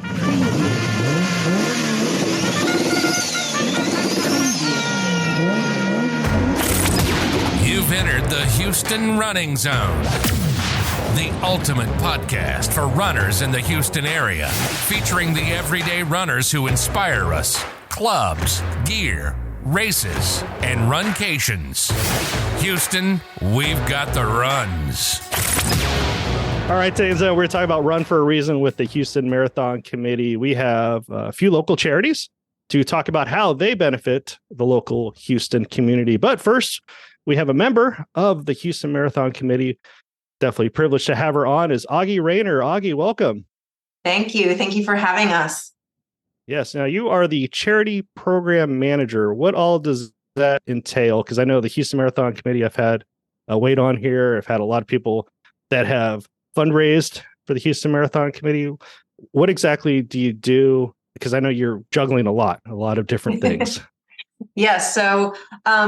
You've entered the Houston Running Zone, the ultimate podcast for runners in the Houston area, featuring the everyday runners who inspire us, clubs, gear, races, and runcations. Houston, we've got the runs. All right, today we're going to talk about Run for a Reason with the Houston Marathon Committee. We have a few local charities to talk about how they benefit the local Houston community. But first, we have a member of the Houston Marathon Committee. Definitely privileged to have her on is Augie Rayner. Augie, welcome. Thank you. Thank you for having us. Yes. Now, you are the charity program manager. What all does that entail? Because I know the Houston Marathon Committee, I've had a wait on here. I've had a lot of people that have fundraised for the Houston Marathon Committee. What exactly do you do? Because I know you're juggling a lot of different things. Yes. So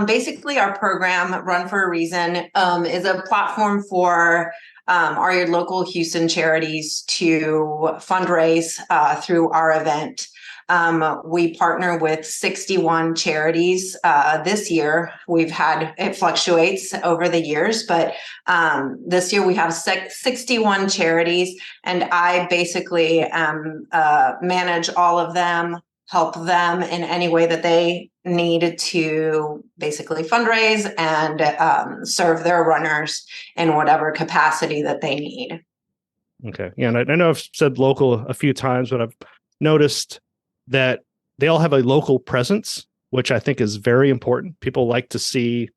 basically our program, Run for a Reason, is a platform for our local Houston charities to fundraise through our event. We partner with 61 charities this year. It fluctuates over the years, but this year we have 61 charities, and I basically manage all of them, help them in any way that they need to basically fundraise and serve their runners in whatever capacity that they need. Okay. Yeah. And I know I've said local a few times, but I've noticed that they all have a local presence, which I think is very important. People like to see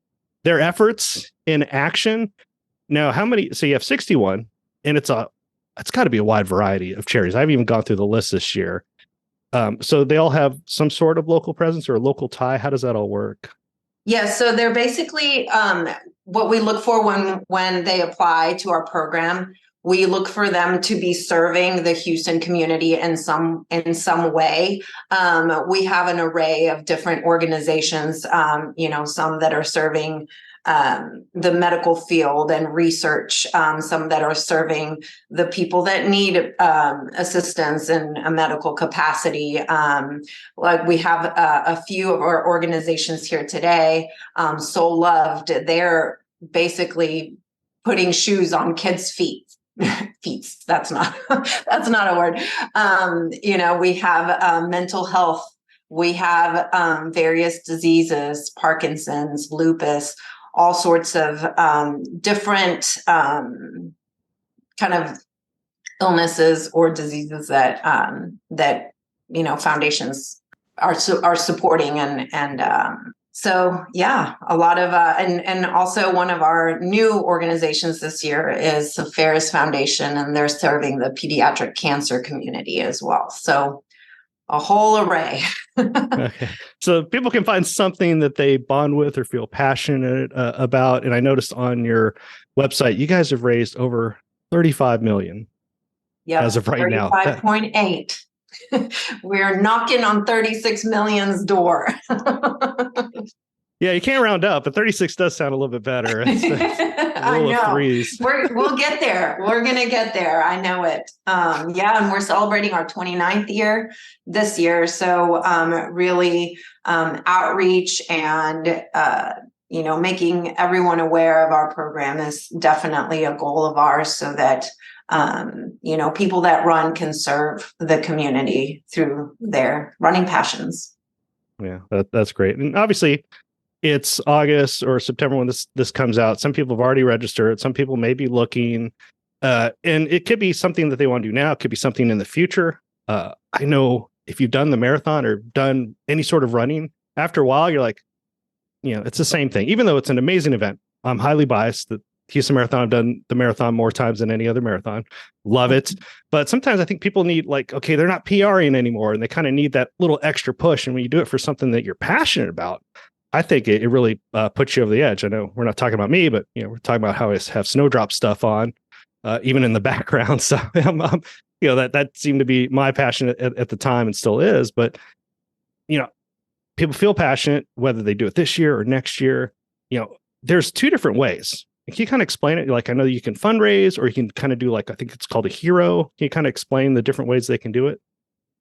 their efforts in action. Now, so you have 61, and it's got to be a wide variety of charities. I haven't even gone through the list this year. So they all have some sort of local presence or a local tie. How does that all work? Yes, so they're basically what we look for when they apply to our program. We look for them to be serving the Houston community in some way. We have an array of different organizations, some that are serving the medical field and research, some that are serving the people that need assistance in a medical capacity. Like we have a few of our organizations here today, So Loved, they're basically putting shoes on kids' feet. That's not a word. We have mental health. We have various diseases, Parkinson's, lupus, all sorts of different kind of illnesses or diseases that foundations are supporting and so yeah, a lot of and also one of our new organizations this year is the Ferris Foundation, and they're serving the pediatric cancer community as well. So a whole array. Okay. So people can find something that they bond with or feel passionate about. And I noticed on your website, you guys have raised over 35 million as of right now. 35.8. We're knocking on 36 million's door. Yeah, you can't round up, but 36 does sound a little bit better. It's I know. We'll get there. We're going to get there. I know it. And we're celebrating our 29th year this year. So really outreach and, making everyone aware of our program is definitely a goal of ours so that people that run can serve the community through their running passions. Yeah, that's great. And obviously it's August or September when this comes out. Some people have already registered. Some people may be looking, and it could be something that they want to do now. It could be something in the future. I know if you've done the marathon or done any sort of running, after a while, you're like, it's the same thing, even though it's an amazing event. I'm highly biased that Houston Marathon, I've done the marathon more times than any other marathon. Love it. But sometimes I think people need they're not PRing anymore and they kind of need that little extra push. And when you do it for something that you're passionate about, I think it really puts you over the edge. I know we're not talking about me, but we're talking about how I have snowdrop stuff on, even in the background. So that seemed to be my passion at the time and still is. But people feel passionate whether they do it this year or next year. There's two different ways. Can you kind of explain it? Like, I know you can fundraise, or you can kind of do I think it's called a hero. Can you kind of explain the different ways they can do it?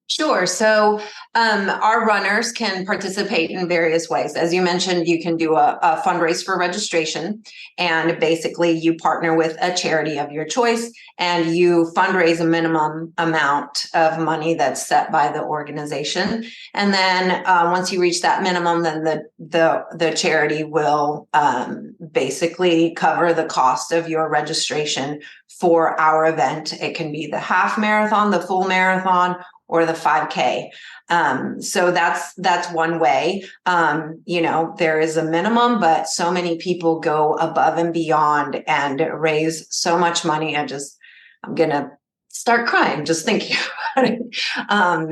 Sure. So our runners can participate in various ways. As you mentioned, you can do a fundraise for registration, and basically you partner with a charity of your choice and you fundraise a minimum amount of money that's set by the organization. And then once you reach that minimum, then the charity will basically cover the cost of your registration for our event. It can be the half marathon, the full marathon, or the 5K. So that's one way. There is a minimum, but so many people go above and beyond and raise so much money. I'm gonna start crying just thinking about it.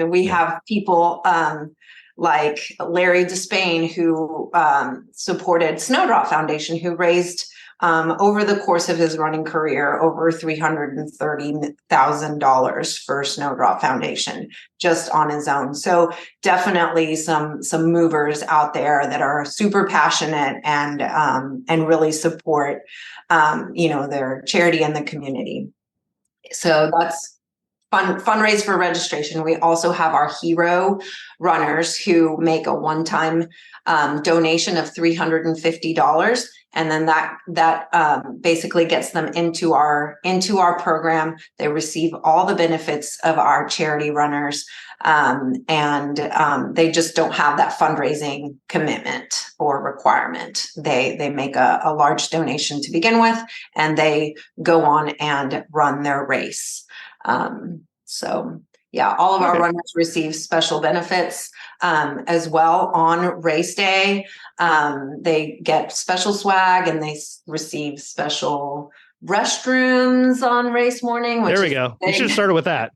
We have people like Larry Despain, who supported Snowdrop Foundation, who raised over the course of his running career over $330,000 for Snowdrop Foundation just on his own. So definitely some movers out there that are super passionate and really support their charity and the community. So that's fundraise for registration. We also have our hero runners who make a one-time donation of $350. And then that basically gets them into our program. They receive all the benefits of our charity runners, and they just don't have that fundraising commitment or requirement. They make a large donation to begin with, and they go on and run their race. All of our runners receive special benefits as well on race day. They get special swag and they receive special restrooms on race morning. There we go. We should have started with that.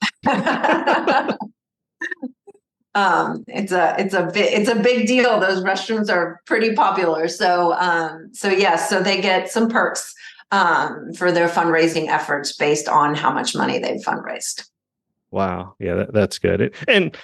It's a big deal. Those restrooms are pretty popular. So they get some perks for their fundraising efforts based on how much money they've fundraised. Wow. Yeah, that's good. And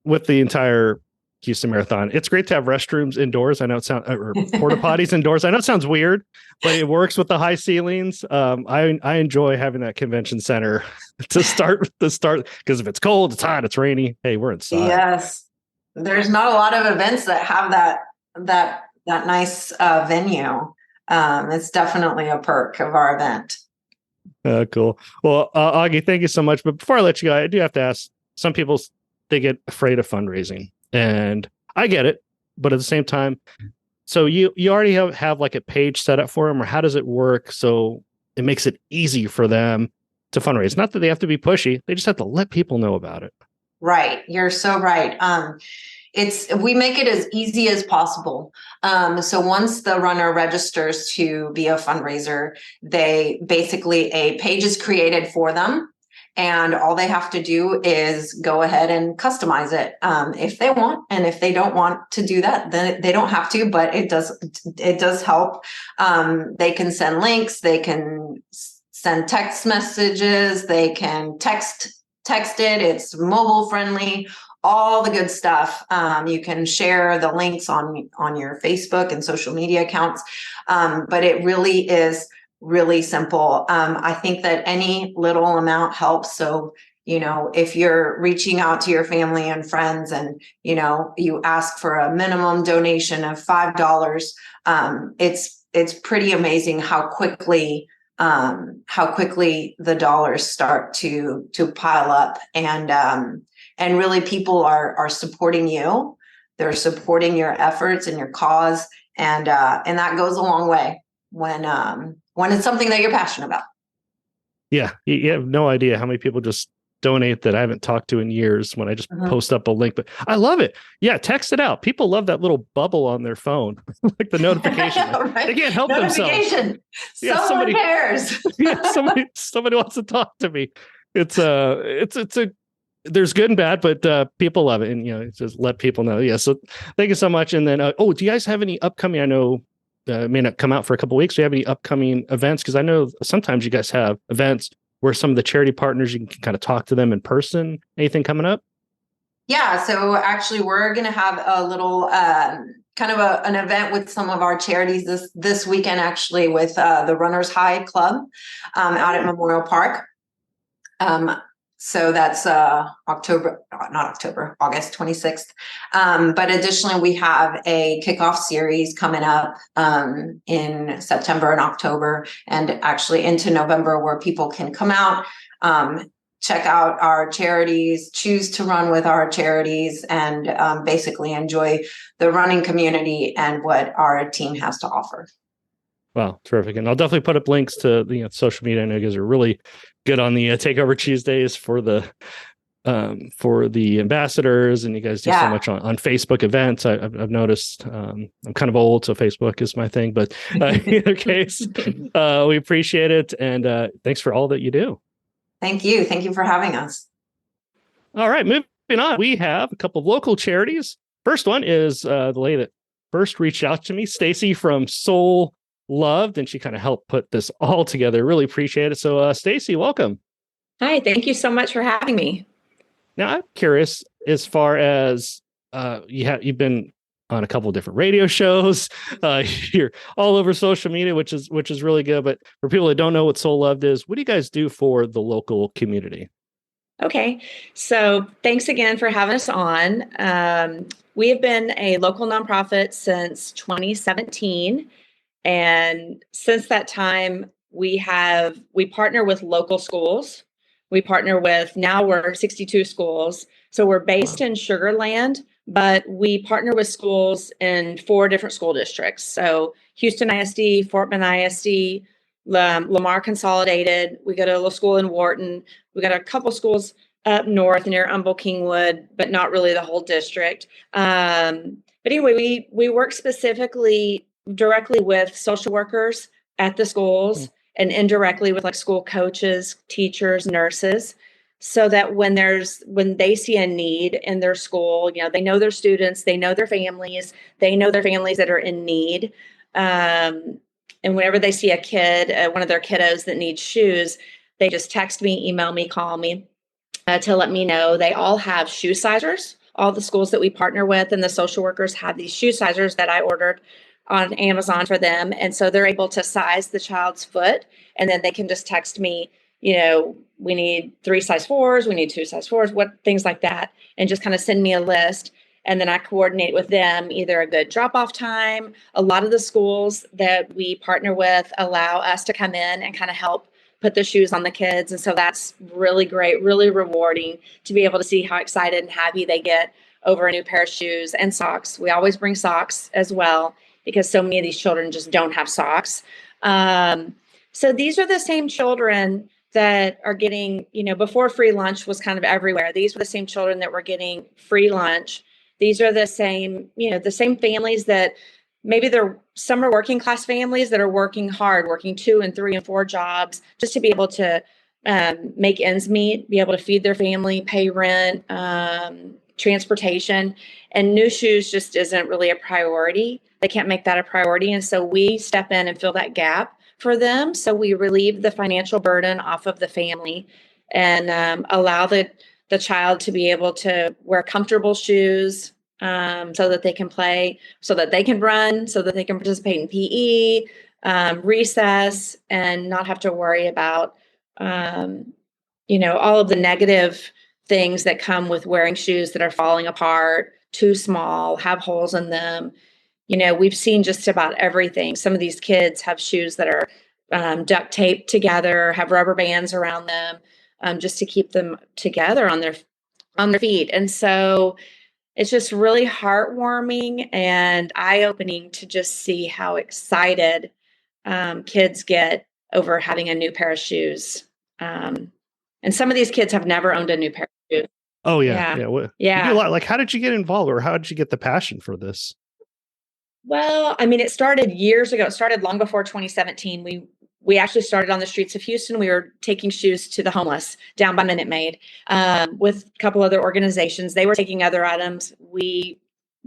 with the entire Houston Marathon, it's great to have restrooms indoors. I know it sounds, or porta potties indoors. I know it sounds weird, but it works with the high ceilings. I enjoy having that convention center to start because if it's cold, it's hot, it's rainy. Hey, we're inside. Yes. There's not a lot of events that have that nice venue. It's definitely a perk of our event. Cool. Well, Augie, thank you so much. But before I let you go, I do have to ask, some people, they get afraid of fundraising, and I get it. But at the same time, so you already have like a page set up for them, or how does it work? So it makes it easy for them to fundraise. Not that they have to be pushy. They just have to let people know about it. Right. You're so right. We make it as easy as possible. So once the runner registers to be a fundraiser, they basically, a page is created for them, and all they have to do is go ahead and customize it if they want. And if they don't want to do that, then they don't have to, but it does help. They can send links, they can send text messages, they can text it. It's mobile friendly. All the good stuff. You can share the links on your Facebook and social media accounts. But it really is really simple. I think that any little amount helps. So, if you're reaching out to your family and friends and, you ask for a minimum donation of $5, it's pretty amazing how quickly the dollars start to pile up, and really people are supporting you. They're supporting your efforts and your cause. And that goes a long way when it's something that you're passionate about. Yeah. You have no idea how many people just donate that I haven't talked to in years when I just post up a link, but I love it. Yeah. Text it out. People love that little bubble on their phone, like the notification. Right. They can't help themselves. Someone cares. Somebody wants to talk to me. It's a there's good and bad, but people love it, and just let people know. Yeah, so thank you so much. And then, do you guys have any upcoming? I know it may not come out for a couple of weeks. Do you have any upcoming events? Because I know sometimes you guys have events where some of the charity partners, you can kind of talk to them in person. Anything coming up? Yeah, so actually, we're going to have a little kind of an event with some of our charities this weekend, actually, with the Runners High Club out at Memorial Park. So that's August 26th. But additionally, we have a kickoff series coming up in September and October, and actually into November, where people can come out, check out our charities, choose to run with our charities, and basically enjoy the running community and what our team has to offer. Wow, terrific. And I'll definitely put up links to social media. I know you guys are really good on the Takeover Tuesdays for the ambassadors, and you guys do so much on Facebook events. I've noticed. I'm kind of old, so Facebook is my thing. But in either case, we appreciate it, and thanks for all that you do. Thank you. Thank you for having us. All right, moving on. We have a couple of local charities. First one is the lady that first reached out to me, Stacy from Soul Loved, and she kind of helped put this all together. Really appreciate it. So, Stacy, welcome. Hi, thank you so much for having me. Now, I'm curious, as far as you've been on a couple of different radio shows, you're all over social media, which is really good. But for people that don't know what Soul Loved is, what do you guys do for the local community? Okay, so thanks again for having us on. We have been a local nonprofit since 2017. And since that time, we partner with local schools. We partner with, now we're 62 schools. So we're based in Sugar Land, but we partner with schools in 4 different school districts. So Houston ISD, Fort Bend ISD, Lamar Consolidated. We got a little school in Wharton. We got a couple schools up north near Humble Kingwood, but not really the whole district. But anyway, we work specifically directly with social workers at the schools and indirectly with like school coaches, teachers, nurses, so that when they see a need in their school, they know their students, they know their families that are in need. And whenever they see a kid, one of their kiddos that needs shoes, they just text me, email me, call me to let me know. They all have shoe sizers. All the schools that we partner with and the social workers have these shoe sizers that I ordered on Amazon for them. And so they're able to size the child's foot, and then they can just text me, we need 3 size 4s, we need 2 size 4s, things like that, and just kind of send me a list. And then I coordinate with them either a good drop-off time. A lot of the schools that we partner with allow us to come in and kind of help put the shoes on the kids. And so that's really great, really rewarding to be able to see how excited and happy they get over a new pair of shoes and socks. We always bring socks as well, because so many of these children just don't have socks. So these are the same children that are getting, before free lunch was kind of everywhere. These were the same children that were getting free lunch. These are the same families that maybe they're summer working class families that are working hard, working 2 and 3 and 4 jobs just to be able to make ends meet, be able to feed their family, pay rent, transportation, and new shoes just isn't really a priority. They can't make that a priority. And so we step in and fill that gap for them. So we relieve the financial burden off of the family and allow the child to be able to wear comfortable shoes so that they can play, so that they can run, so that they can participate in PE, recess, and not have to worry about, all of the negative things that come with wearing shoes that are falling apart, too small, have holes in them. We've seen just about everything. Some of these kids have shoes that are duct taped together, have rubber bands around them, just to keep them together on their feet. And so it's just really heartwarming and eye-opening to just see how excited kids get over having a new pair of shoes. And some of these kids have never owned a new pair of shoes. Oh yeah. You do a lot. Like, how did you get involved, or how did you get the passion for this? Well, I mean, it started years ago. It started long before 2017. We actually started on the streets of Houston. We were taking shoes to the homeless down by Minute Maid with a couple other organizations. They were taking other items. We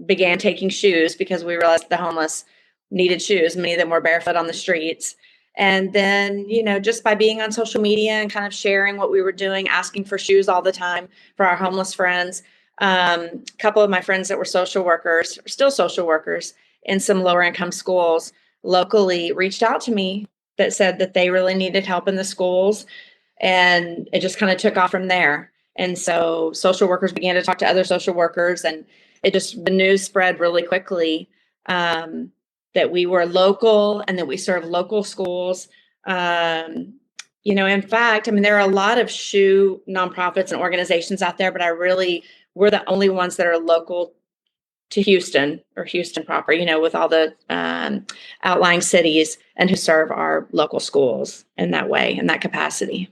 began taking shoes because we realized the homeless needed shoes. Many of them were barefoot on the streets. And then, just by being on social media and kind of sharing what we were doing, asking for shoes all the time for our homeless friends. A couple of my friends that were social workers, still social workers in some lower income schools locally, reached out to me that said that they really needed help in the schools. And it just kind of took off from there. And so social workers began to talk to other social workers, and the news spread really quickly, that we were local and that we serve local schools. In fact, I mean, there are a lot of shoe nonprofits and organizations out there, but we're the only ones that are local to Houston, or Houston proper, with all the outlying cities, and who serve our local schools in that way, in that capacity.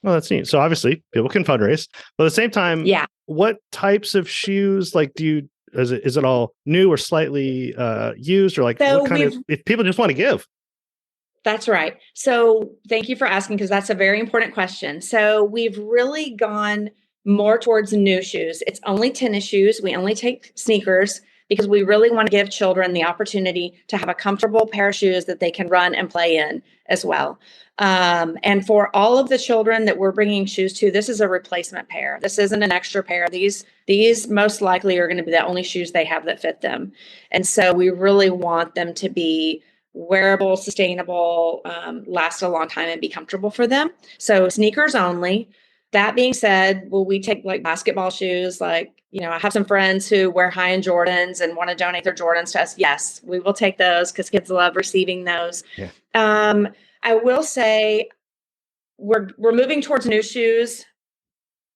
Well, that's neat. So obviously people can fundraise, but at the same time, Yeah. What types of shoes, like, is it all new or slightly used, or like what kind of, if people just want to give? That's right. So thank you for asking, because that's a very important question. So we've really gone more towards new shoes. It's only tennis shoes. We only take sneakers because we really want to give children the opportunity to have a comfortable pair of shoes that they can run and play in as well. And for all of the children that we're bringing shoes to, this is a replacement pair. This isn't an extra pair. These most likely are going to be the only shoes they have that fit them. And so we really want them to be wearable, sustainable, last a long time, and be comfortable for them. So sneakers only. That being said, will we take like basketball shoes? Like, I have some friends who wear high-end Jordans and want to donate their Jordans to us. Yes, we will take those because kids love receiving those. Yeah. I will say we're moving towards new shoes,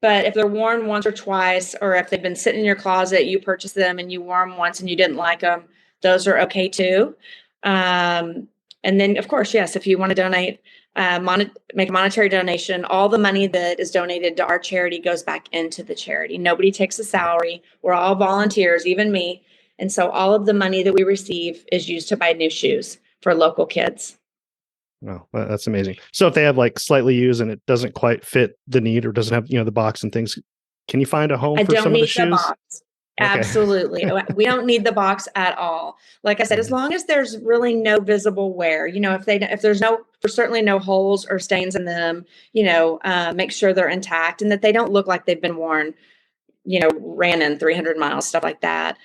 but if they're worn once or twice, or if they've been sitting in your closet, you purchased them and you wore them once and you didn't like them, those are okay too. And then, of course, yes, if you want to donate, make a monetary donation, all the money that is donated to our charity goes back into the charity. Nobody takes a salary. We're all volunteers, even me. And so all of the money that we receive is used to buy new shoes for local kids. Oh, that's amazing. So if they have like slightly used and it doesn't quite fit the need, or doesn't have, the box and things, can you find a home for some of the shoes? Box. Okay. Absolutely. We don't need the box at all. Like I said, as long as there's really no visible wear, if there's certainly no holes or stains in them, make sure they're intact and that they don't look like they've been worn, ran in 300 miles, stuff like that.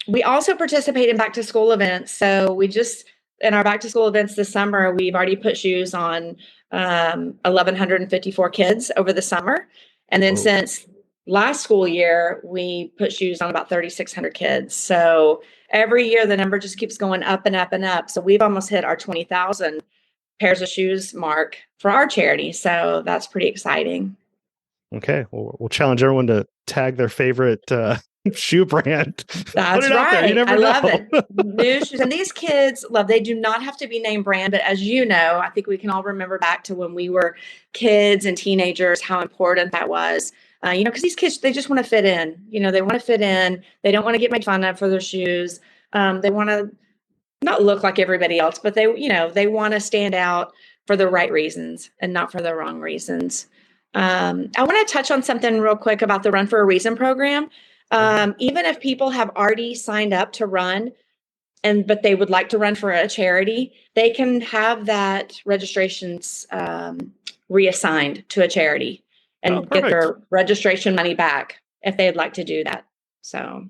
We also participate in back to school events. So in our back to school events this summer, we've already put shoes on 1,154 kids over the summer. And then since last school year, we put shoes on about 3,600 kids. So every year the number just keeps going up and up and up. So we've almost hit our 20,000 pairs of shoes mark for our charity. So that's pretty exciting. Okay. Well, we'll challenge everyone to tag their favorite shoe brand. That's right. I love it. New shoes. And these kids they do not have to be name brand, but as you know, I think we can all remember back to when we were kids and teenagers, how important that was. Because these kids, they just want to fit in. They want to fit in. They don't want to get made fun of for their shoes. They want to not look like everybody else, but they want to stand out for the right reasons and not for the wrong reasons. I want to touch on something real quick about the Run for a Reason program. Even if people have already signed up to run, but they would like to run for a charity, they can have that registrations reassigned to a charity and get their registration money back if they'd like to do that. So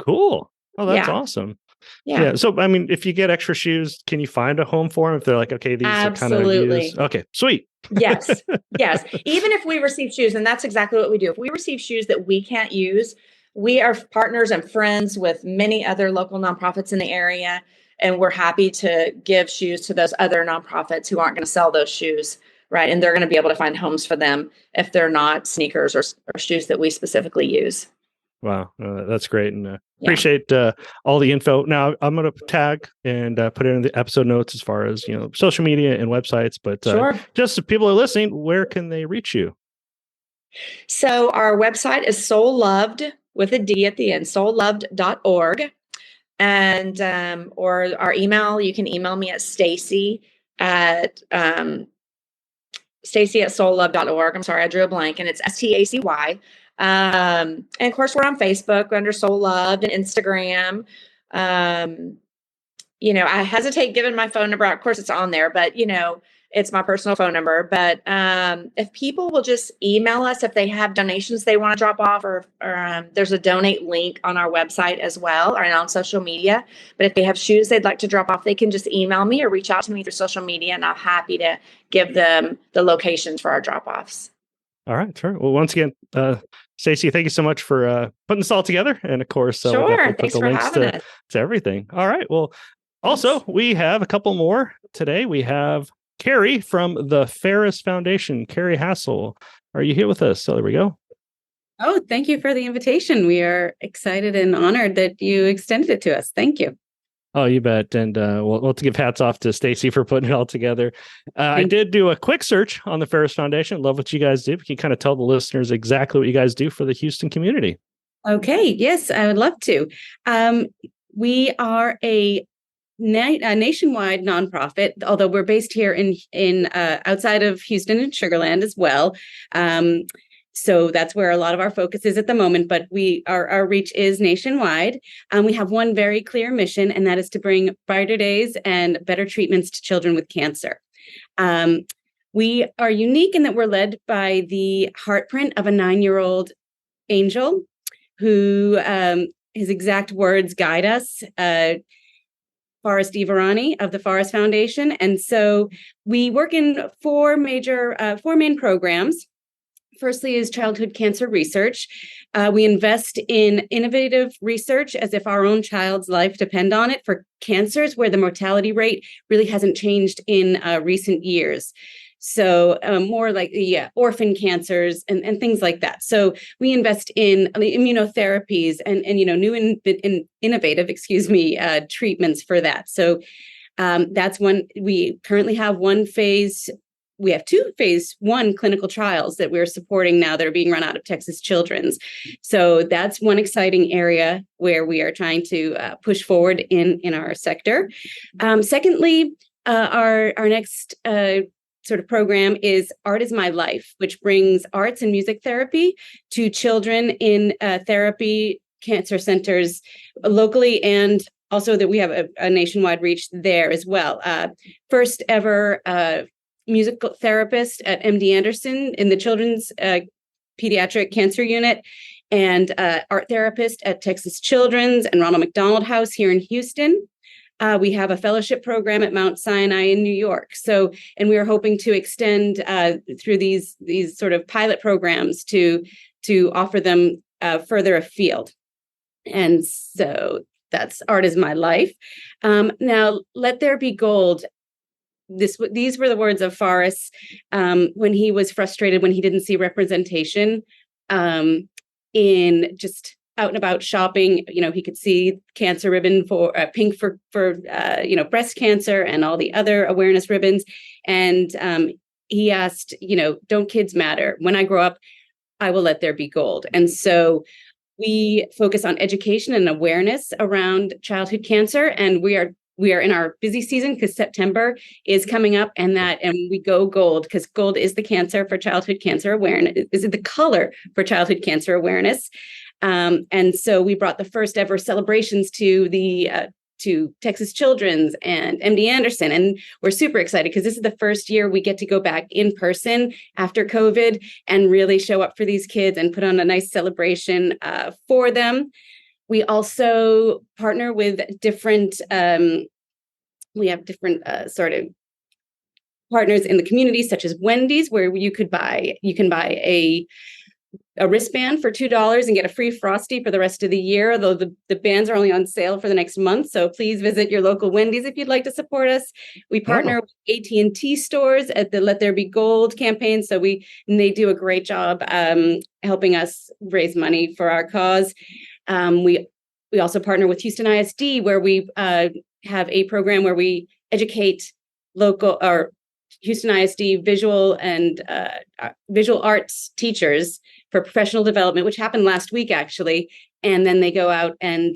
cool. Oh, that's awesome. Yeah. So, I mean, if you get extra shoes, can you find a home for them if they're like, okay, these are kind of used? Okay, sweet. Yes. Even if we receive shoes, and that's exactly what we do. If we receive shoes that we can't use, we are partners and friends with many other local nonprofits in the area, and we're happy to give shoes to those other nonprofits who aren't going to sell those shoes, right? And they're going to be able to find homes for them if they're not sneakers or shoes that we specifically use. Wow, that's great, and appreciate all the info. Now, I'm going to tag and put it in the episode notes as far as social media and websites. But sure. Just if people are listening, where can they reach you? So our website is Soul Loved with a D at the end, soulloved.org. And or our email, you can email me at Stacy at soulloved.org. I'm sorry, I drew a blank, and it's STACY. And of course, we're on Facebook under Soul Loved, and Instagram. I hesitate giving my phone number out. Of course, it's on there, but It's my personal phone number. But if people will just email us if they have donations they want to drop off, or there's a donate link on our website as well, or on social media. But if they have shoes they'd like to drop off, they can just email me or reach out to me through social media, and I'm happy to give them the locations for our drop-offs. All right, sure. Well, once again, Stacey, thank you so much for putting this all together. And of course, we'll Sure. definitely put Thanks the for links having us. to everything. All right. Well, also, we have a couple more today. We have Carrie from the Ferris Foundation. Carrie Hassel, are you here with us? So there we go. Oh, thank you for the invitation. We are excited and honored that you extended it to us. Thank you. Oh, you bet. And we'll have to give hats off to Stacey for putting it all together. I did do a quick search on the Ferris Foundation. Love what you guys do. Can you kind of tell the listeners exactly what you guys do for the Houston community? Okay. Yes, I would love to. We are a nationwide nonprofit, although we're based here in outside of Houston and Sugar Land as well. So that's where a lot of our focus is at the moment, but our reach is nationwide. We have one very clear mission, and that is to bring brighter days and better treatments to children with cancer. We are unique in that we're led by the heartprint of a 9-year-old angel who his exact words guide us. Forrest Ivarani of the Forrest Foundation. And so we work in four main programs. Firstly is childhood cancer research. We invest in innovative research as if our own child's life depend on it for cancers where the mortality rate really hasn't changed in recent years. So more like orphan cancers and things like that. So we invest in immunotherapies and new and innovative, treatments for that. So that's one. We currently have we have 2 phase 1 clinical trials that we're supporting now that are being run out of Texas Children's. So that's one exciting area where we are trying to push forward in our sector. Secondly, our next sort of program is Art is My Life, which brings arts and music therapy to children in therapy cancer centers locally, and also that we have a nationwide reach there as well. First ever musical therapist at MD Anderson in the Children's Pediatric Cancer Unit, and art therapist at Texas Children's and Ronald McDonald House here in Houston. We have a fellowship program at Mount Sinai in New York. So, and we are hoping to extend through these sort of pilot programs to offer them further afield. And so that's Art is My Life. Now, Let There Be Gold. These were the words of Forrest when he was frustrated when he didn't see representation in just out and about shopping. He could see cancer ribbon for pink for breast cancer and all the other awareness ribbons. And he asked, don't kids matter? When I grow up, I will let there be gold. And so we focus on education and awareness around childhood cancer, and we are in our busy season because September is coming up, and we go gold because gold is the cancer for childhood cancer awareness. Is it the color for childhood cancer awareness? And so we brought the first ever celebrations to Texas Children's and MD Anderson. And we're super excited because this is the first year we get to go back in person after COVID and really show up for these kids and put on a nice celebration for them. We also partner with different, sort of partners in the community, such as Wendy's, where you can buy a wristband for $2 and get a free Frosty for the rest of the year, though the bands are only on sale for the next month. So please visit your local Wendy's if you'd like to support us. We partner with AT&T stores at the Let There Be Gold campaign. So they do a great job helping us raise money for our cause. We also partner with Houston ISD, where we have a program where we educate local or Houston ISD visual arts teachers for professional development, which happened last week, actually. And then they go out and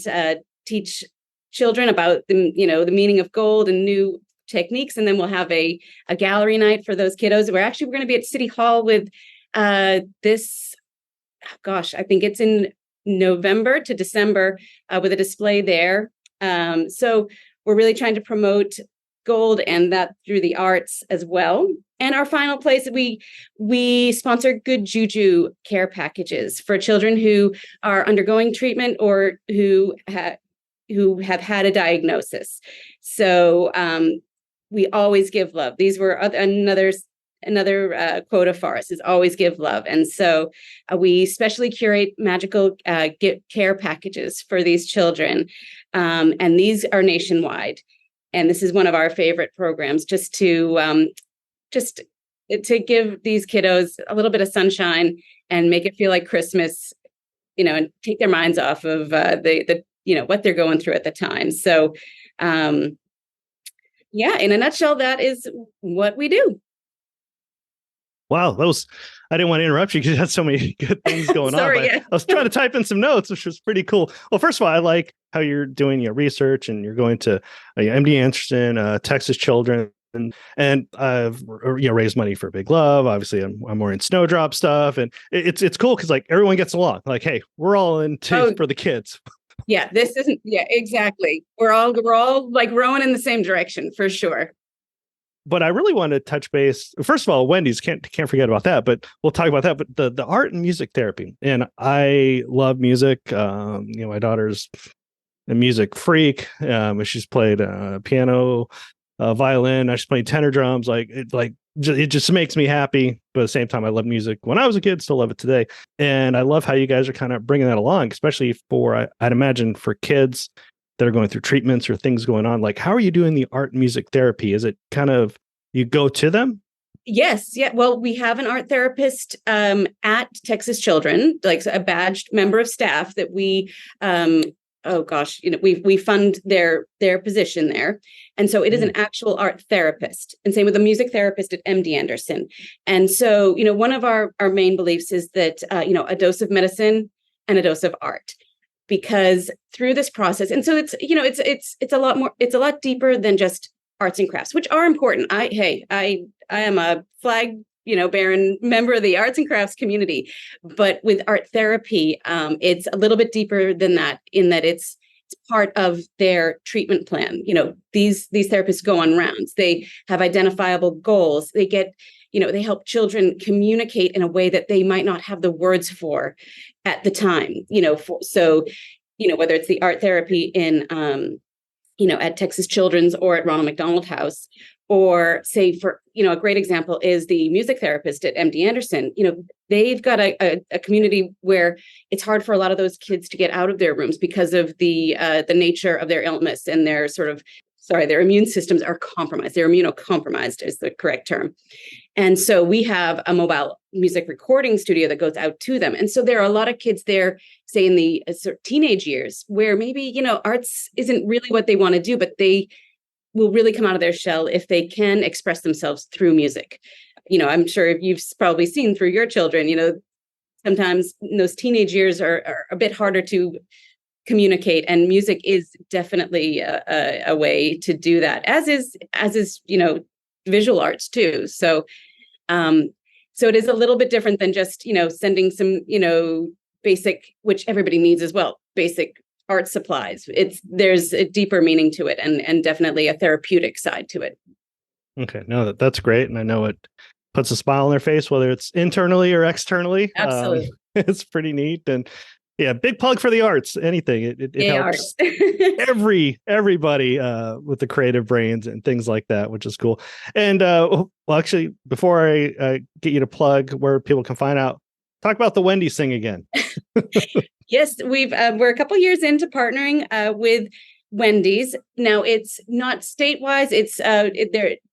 teach children about the meaning of gold and new techniques. And then we'll have a gallery night for those kiddos. We're going to be at City Hall with I think it's in November to December with a display there. So we're really trying to promote gold, and that through the arts as well. And our final place, we sponsor good juju care packages for children who are undergoing treatment or who have had a diagnosis. So we always give love. These were another quota for us is always give love. And so we specially curate magical care packages for these children. And these are nationwide. And this is one of our favorite programs, just to give these kiddos a little bit of sunshine and make it feel like Christmas, and take their minds off of the what they're going through at the time. So, in a nutshell, that is what we do. Wow, I didn't want to interrupt you because you had so many good things going on. But I was trying to type in some notes, which was pretty cool. Well, first of all, I like how you're doing your research and you're going to MD Anderson, Texas Children, and I've raised money for Big Love. Obviously, I'm more in Snowdrop stuff, and it's cool because like everyone gets along. Like, hey, we're all into for the kids. Yeah, this isn't. Yeah, exactly. We're all like rowing in the same direction for sure. But I really want to touch base. First of all, Wendy's can't forget about that. But we'll talk about that. But the art and music therapy, and I love music. My daughter's a music freak. She's played piano, violin. I just played tenor drums. It just makes me happy. But at the same time, I love music when I was a kid. Still love it today. And I love how you guys are kind of bringing that along, especially I'd imagine for kids that are going through treatments or things going on. Like, how are you doing the art and music therapy? Is it kind of you go to them? Yes. Yeah. Well, we have an art therapist at Texas Children, like a badged member of staff that we we fund their position there. And so it is an actual art therapist, and same with a music therapist at MD Anderson. And so, one of our main beliefs is that, a dose of medicine and a dose of art, because through this process, and so it's a lot more, it's a lot deeper than just arts and crafts, which are important. I am a flag, bearing member of the arts and crafts community, but with art therapy, it's a little bit deeper than that, in that it's part of their treatment plan. These therapists go on rounds. They have identifiable goals. They get, they help children communicate in a way that they might not have the words for at the time, whether it's the art therapy in, at Texas Children's or at Ronald McDonald House, or say for, a great example is the music therapist at MD Anderson. They've got a community where it's hard for a lot of those kids to get out of their rooms because of the nature of their illness, and their their immune systems are compromised. They're immunocompromised is the correct term. And so we have a mobile music recording studio that goes out to them. And so there are a lot of kids there, say in the teenage years, where maybe, arts isn't really what they want to do, but they will really come out of their shell if they can express themselves through music. I'm sure you've probably seen through your children, sometimes those teenage years are a bit harder to communicate, and music is definitely a way to do that, as is visual arts too. So it is a little bit different than just sending some basic, which everybody needs as well, basic art supplies. There's a deeper meaning to it, and definitely a therapeutic side to it. Okay, no, that's great, and I know it puts a smile on their face, whether it's internally or externally. Absolutely, it's pretty neat. And yeah, big plug for the arts. Anything it helps everybody with the creative brains and things like that, which is cool. And actually, before I get you to plug where people can find out, talk about the Wendy's thing again. Yes, we're a couple years into partnering with Wendy's. Now it's not statewide.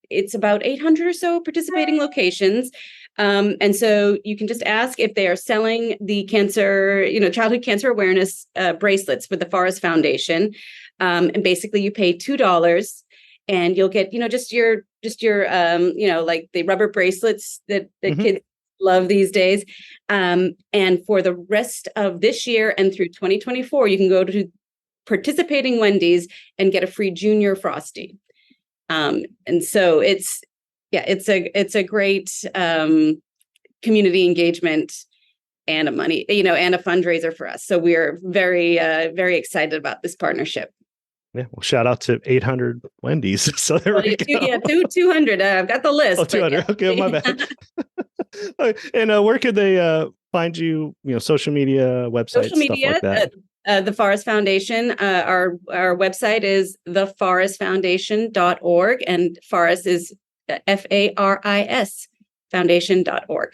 It's about 800 or so participating locations. And so you can just ask if they are selling the childhood cancer awareness bracelets with the Forest Foundation. And basically you pay $2 and you'll get, just your like the rubber bracelets that kids love these days. And for the rest of this year and through 2024, you can go to participating Wendy's and get a free junior Frosty. And so it's a great community engagement and a fundraiser for us. So we're very, very excited about this partnership. Yeah, well, shout out to 800 Wendy's. So there we go. Yeah, 200. I've got the list. Oh, 200. Yeah. Okay, my bad. And where could they find you? Social media, websites, Social media, stuff like that. The Forest Foundation. Our website is theforestfoundation.org, and Forest is FARIS foundation.org.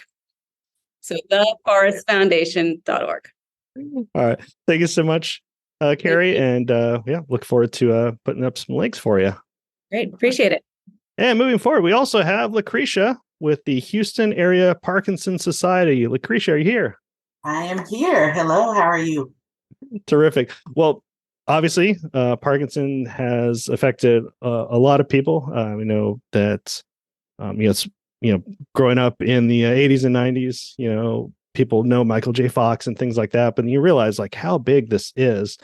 So theforestfoundation.org. All right. Thank you so much, Carrie. And look forward to putting up some links for you. Great. Appreciate it. And moving forward, we also have Lucretia with the Houston Area Parkinson Society. Lucretia, are you here? I am here. Hello, how are you? Terrific. Well, obviously, Parkinson has affected a lot of people. We know that, it's, growing up in the 80s and 90s, people know Michael J. Fox and things like that, but you realize like how big this is.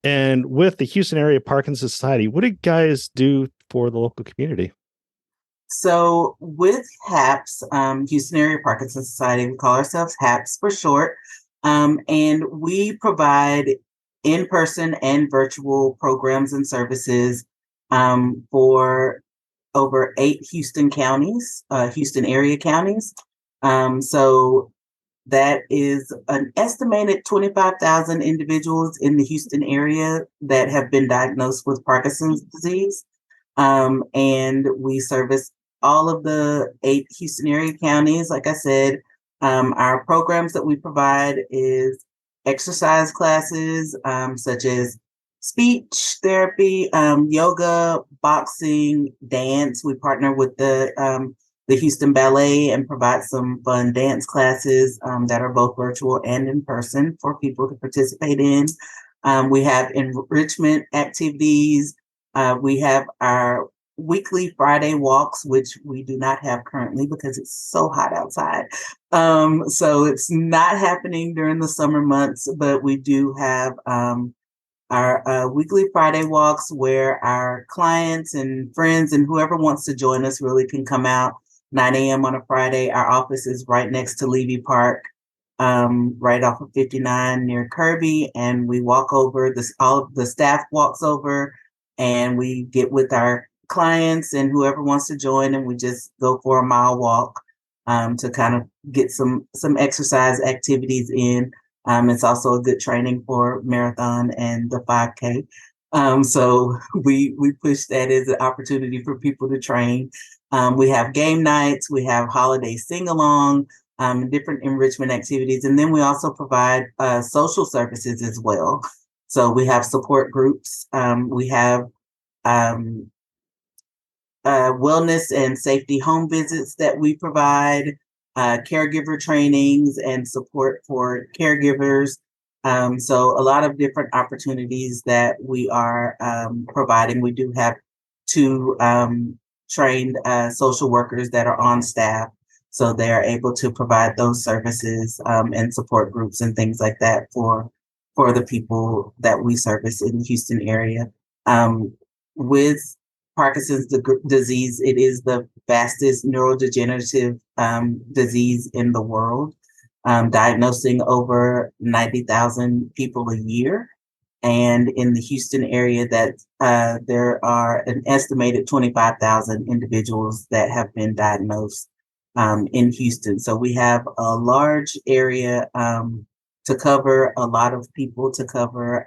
And with the Houston Area Parkinson Society, what do you guys do for the local community? So with HAPS, Houston Area Parkinson Society, we call ourselves HAPS for short, and we provide in-person and virtual programs and services for over 8 Houston counties, Houston area counties. So that is an estimated 25,000 individuals in the Houston area that have been diagnosed with Parkinson's disease. And we service all of the 8 Houston area counties. Like I said, our programs that we provide is exercise classes, such as speech therapy, yoga, boxing, dance. We partner with the Houston Ballet and provide some fun dance classes that are both virtual and in person for people to participate in. We have enrichment activities. We have our weekly Friday walks, which we do not have currently because it's so hot outside. So it's not happening during the summer months, but we do have our weekly Friday walks where our clients and friends and whoever wants to join us really can come out 9 a.m. on a Friday. Our office is right next to Levy Park, right off of 59 near Kirby. And we walk over, all of the staff walks over, and we get with our clients and whoever wants to join, and we just go for a mile walk to kind of get some exercise activities in. It's also a good training for marathon and the 5K. So we push that as an opportunity for people to train. We have game nights, we have holiday sing-along, different enrichment activities. And then we also provide social services as well. So we have support groups. We have wellness and safety home visits that we provide, caregiver trainings and support for caregivers. So a lot of different opportunities that we are providing. We do have 2 trained social workers that are on staff, so they are able to provide those services and support groups and things like that for the people that we service in the Houston area. With Parkinson's disease, it is the fastest neurodegenerative disease in the world, diagnosing over 90,000 people a year. And in the Houston area, that there are an estimated 25,000 individuals that have been diagnosed in Houston. So we have a large area to cover, a lot of people to cover,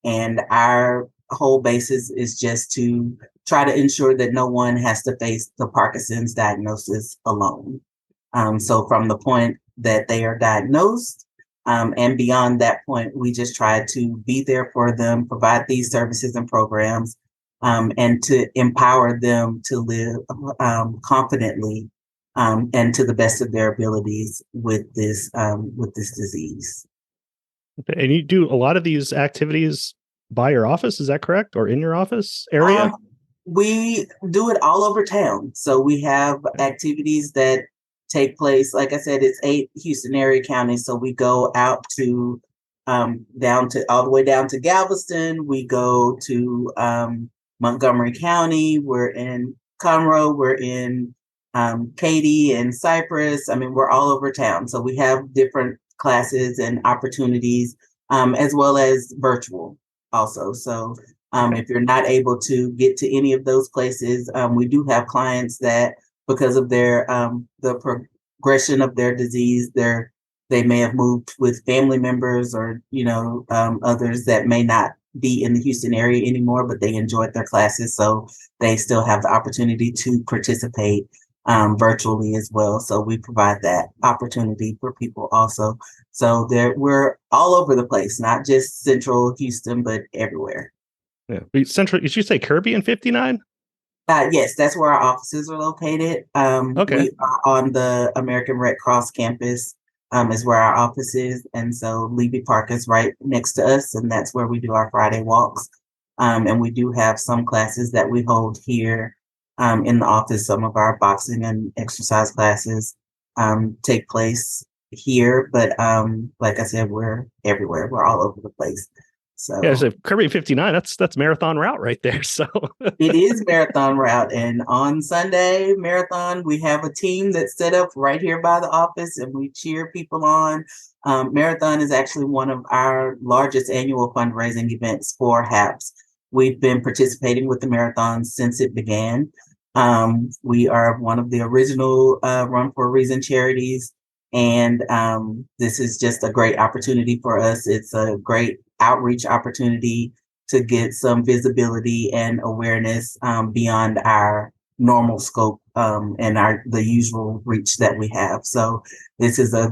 and our whole basis is just to try to ensure that no one has to face the Parkinson's diagnosis alone. So from the point that they are diagnosed and beyond that point, we just try to be there for them, provide these services and programs, and to empower them to live confidently and to the best of their abilities with this disease. Okay. And you do a lot of these activities by your office, is that correct? Or in your office area? We do it all over town. So we have activities that take place. Like I said, it's 8 Houston area counties. So we go out to down to all the way down to Galveston. We go to Montgomery County. We're in Conroe. We're in Katy and Cypress. I mean, we're all over town. So we have different classes and opportunities, as well as virtual also. So If you're not able to get to any of those places, we do have clients that, because of their the progression of their disease, they may have moved with family members or others that may not be in the Houston area anymore, but they enjoyed their classes, so they still have the opportunity to participate virtually as well. So we provide that opportunity for people also. So we're all over the place, not just Central Houston, but everywhere. Yeah. Central, did you say Kirby and 59? Yes, that's where our offices are located. Okay. We are on the American Red Cross campus, is where our office is. And so Levy Park is right next to us, and that's where we do our Friday walks. And we do have some classes that we hold here in the office. Some of our boxing and exercise classes take place here. But like I said, we're everywhere. We're all over the place. So yeah, so Kirby 59, that's marathon route right there. So it is marathon route. And on Sunday marathon, we have a team that's set up right here by the office and we cheer people on. Marathon is actually one of our largest annual fundraising events for HAPS. We've been participating with the marathon since it began. We are one of the original Run for a Reason charities. And this is just a great opportunity for us. It's a great outreach opportunity to get some visibility and awareness beyond our normal scope and the usual reach that we have. So this is a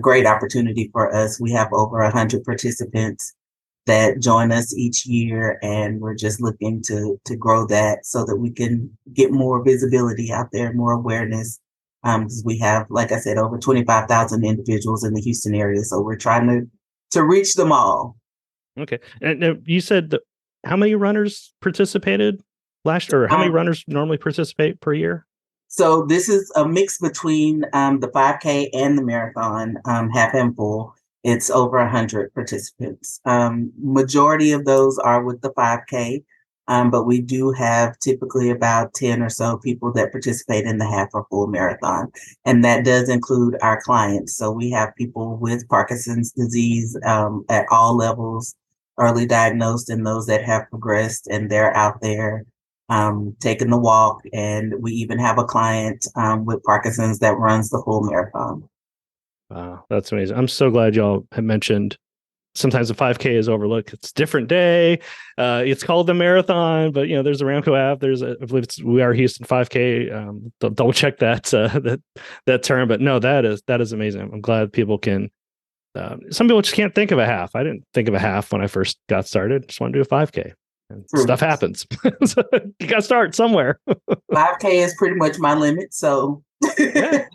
great opportunity for us. We have over 100 participants that join us each year, and we're just looking to grow that so that we can get more visibility out there, more awareness. Because we have, like I said, over 25,000 individuals in the Houston area. So we're trying to reach them all. Okay. And you said how many runners participated last year, or how many runners normally participate per year? So this is a mix between the 5K and the marathon, half and full. It's over 100 participants. Majority of those are with the 5K. But we do have typically about 10 or so people that participate in the half or full marathon. And that does include our clients. So we have people with Parkinson's disease at all levels, early diagnosed, and those that have progressed, and they're out there taking the walk. And we even have a client with Parkinson's that runs the full marathon. Wow, that's amazing. I'm so glad y'all have mentioned sometimes the 5K is overlooked. It's a different day. It's called the marathon, but there's a Ramco app. I believe We Are Houston 5K. Double check that term. But no, that is amazing. I'm glad people can. Some people just can't think of a half. I didn't think of a half when I first got started. Just want to do a 5K. And stuff happens. So you got to start somewhere. 5K is pretty much my limit. So, yeah.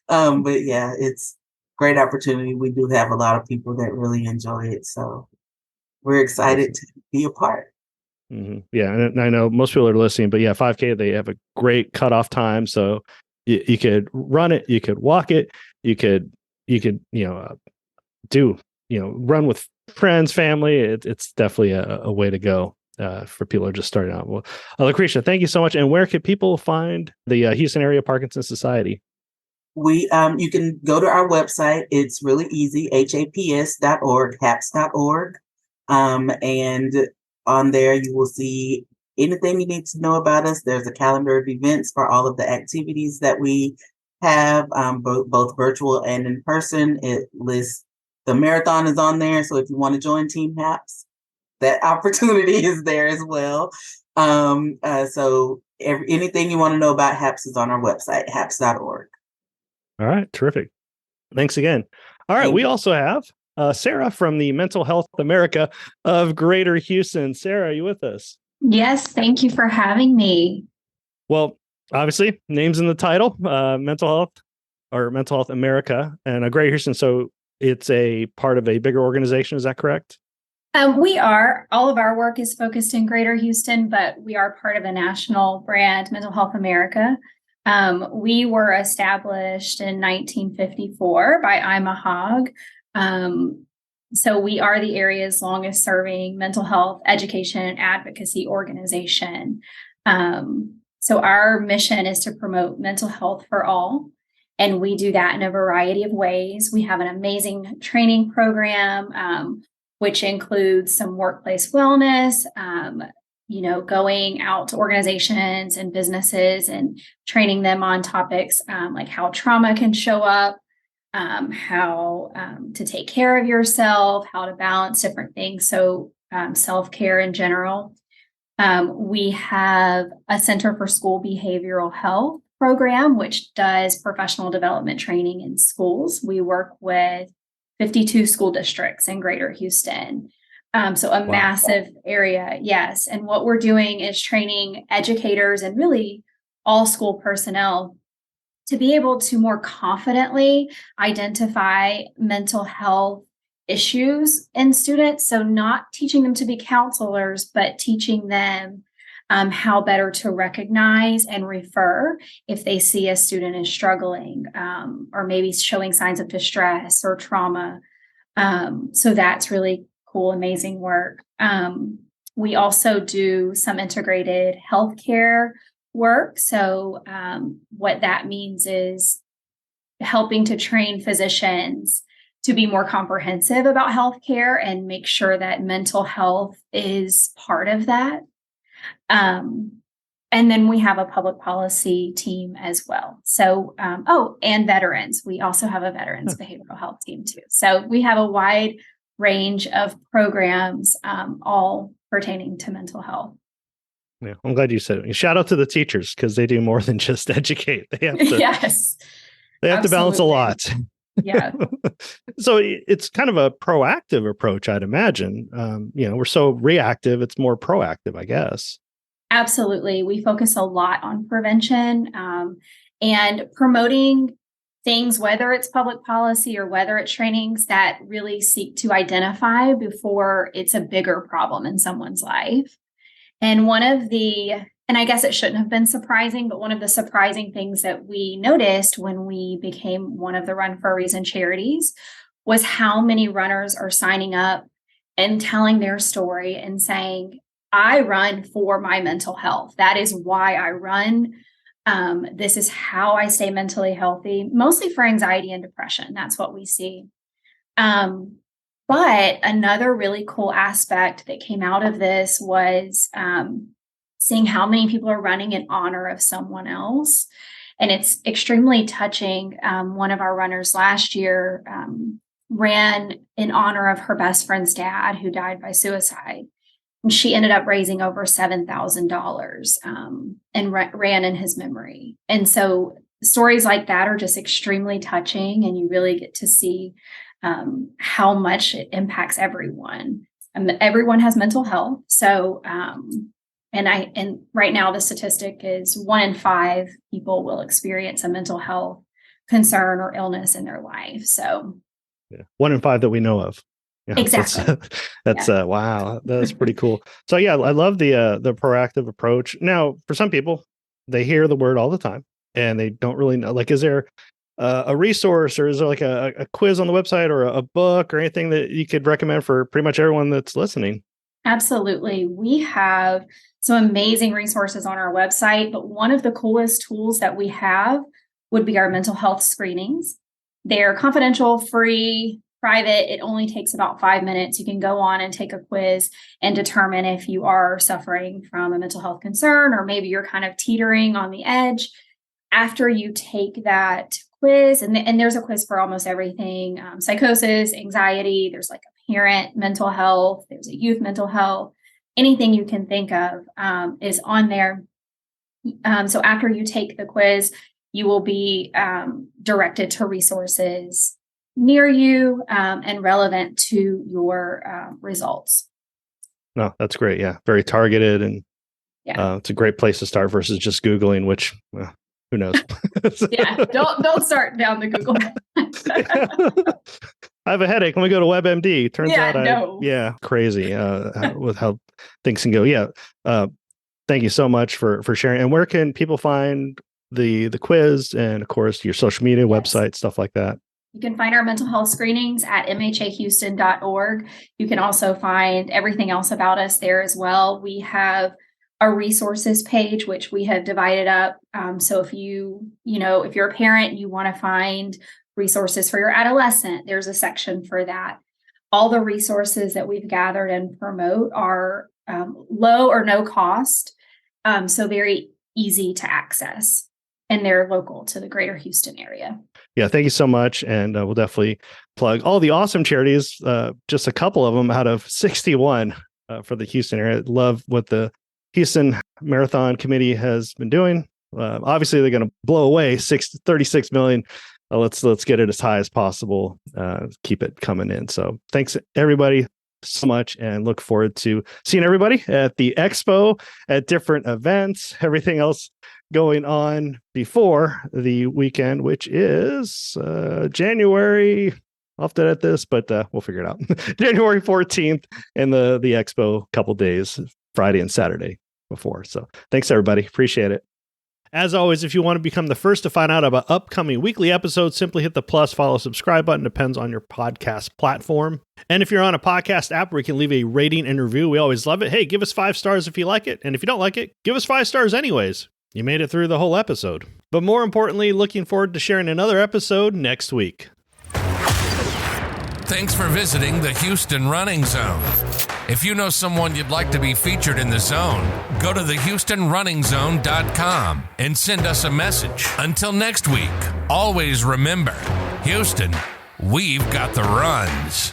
But yeah, it's great opportunity. We do have a lot of people that really enjoy it. So we're excited to be a part. Mm-hmm. Yeah. And I know most people are listening, but yeah, 5K, they have a great cutoff time. So you could run it, you could walk it, you could, run with friends, family. It's definitely a way to go for people who are just starting out. Well, Lucretia, thank you so much. And where can people find the Houston Area Parkinson's Society? You can go to our website. It's really easy, haps.org, haps.org. And on there, you will see anything you need to know about us. There's a calendar of events for all of the activities that we have, both virtual and in person. It lists the marathon is on there. So if you want to join Team HAPS, that opportunity is there as well. So anything you want to know about HAPS is on our website, haps.org. All right. Terrific. Thanks again. All right. We also have Sarah from the Mental Health America of Greater Houston. Sarah, are you with us? Yes. Thank you for having me. Well, obviously, name's in the title, Mental Health America and Greater Houston. So it's a part of a bigger organization. Is that correct? We are. All of our work is focused in Greater Houston, but we are part of a national brand, Mental Health America. We were established in 1954 by Ima Hogg. So we are the area's longest serving mental health education and advocacy organization. So our mission is to promote mental health for all. And we do that in a variety of ways. We have an amazing training program. which includes some workplace wellness, going out to organizations and businesses and training them on topics like how trauma can show up, how to take care of yourself, how to balance different things. So self-care in general. We have a Center for School Behavioral Health program, which does professional development training in schools. We work with 52 school districts in Greater Houston. So a massive area. Yes. And what we're doing is training educators and really all school personnel to be able to more confidently identify mental health issues in students. So not teaching them to be counselors, but teaching them how better to recognize and refer if they see a student is struggling or maybe showing signs of distress or trauma. So that's really cool, amazing work. We also do some integrated healthcare work. So what that means is helping to train physicians to be more comprehensive about healthcare and make sure that mental health is part of that. And then we have a public policy team as well. So, and veterans. We also have a veterans behavioral health team too. So we have a wide range of programs, all pertaining to mental health. Yeah, I'm glad you said it. Shout out to the teachers because they do more than just educate. They have to, yes, they have to balance a lot. Yeah. So it's kind of a proactive approach, I'd imagine. We're so reactive. It's more proactive, I guess. Absolutely. We focus a lot on prevention and promoting things, whether it's public policy or whether it's trainings that really seek to identify before it's a bigger problem in someone's life. And and I guess it shouldn't have been surprising, but one of the surprising things that we noticed when we became one of the Run for a Reason charities was how many runners are signing up and telling their story and saying, I run for my mental health. That is why I run. This is how I stay mentally healthy, mostly for anxiety and depression. That's what we see. But another really cool aspect that came out of this was seeing how many people are running in honor of someone else. And it's extremely touching. One of our runners last year ran in honor of her best friend's dad who died by suicide. And she ended up raising over $7,000 and ran in his memory. And so stories like that are just extremely touching, and you really get to see how much it impacts everyone. Everyone has mental health. So, and right now the statistic is 1 in 5 people will experience a mental health concern or illness in their life. So, 1 in 5 that we know of. Yeah, exactly. That's wow. That's pretty cool. So yeah, I love the proactive approach. Now, for some people, they hear the word all the time and they don't really know. Like, is there a resource or is there like a quiz on the website or a book or anything that you could recommend for pretty much everyone that's listening? Absolutely. We have some amazing resources on our website, but one of the coolest tools that we have would be our mental health screenings. They're confidential, free, private. It only takes about 5 minutes. You can go on and take a quiz and determine if you are suffering from a mental health concern, or maybe you're kind of teetering on the edge. After you take that quiz, and there's a quiz for almost everything, psychosis, anxiety, there's like a parent mental health, there's a youth mental health, anything you can think of is on there. So after you take the quiz, you will be directed to resources near you and relevant to your results. No, that's great. Yeah, very targeted, and it's a great place to start versus just Googling, which who knows? Yeah, don't start down the Google. I have a headache. Let me go to WebMD. Turns out, no. Crazy with how things can go. Yeah, thank you so much for sharing. And where can people find the quiz and, of course, your social media website, stuff like that? You can find our mental health screenings at mhahouston.org. You can also find everything else about us there as well. We have a resources page, which we have divided up. So if if you're a parent, you want to find resources for your adolescent, there's a section for that. all the resources that we've gathered and promote are low or no cost, so very easy to access, and they're local to the greater Houston area. Yeah, thank you so much. And we'll definitely plug all the awesome charities, just a couple of them out of 61 for the Houston area. Love what the Houston Marathon Committee has been doing. Obviously, they're going to blow away 36 million. Let's get it as high as possible. Keep it coming in. So thanks, everybody, so much, and look forward to seeing everybody at the expo, at different events, everything else going on before the weekend, which is January. I'll have to edit this, but we'll figure it out. January 14th, and the expo, couple days, Friday and Saturday before. So thanks, everybody. Appreciate it. As always, if you want to become the first to find out about upcoming weekly episodes, simply hit the plus, follow, subscribe button. Depends on your podcast platform. And if you're on a podcast app where you can leave a rating and review, we always love it. Hey, give us 5 stars if you like it. And if you don't like it, give us 5 stars anyways. You made it through the whole episode. But more importantly, looking forward to sharing another episode next week. Thanks for visiting the Houston Running Zone. If you know someone you'd like to be featured in the zone, go to thehoustonrunningzone.com and send us a message. Until next week, always remember, Houston, we've got the runs.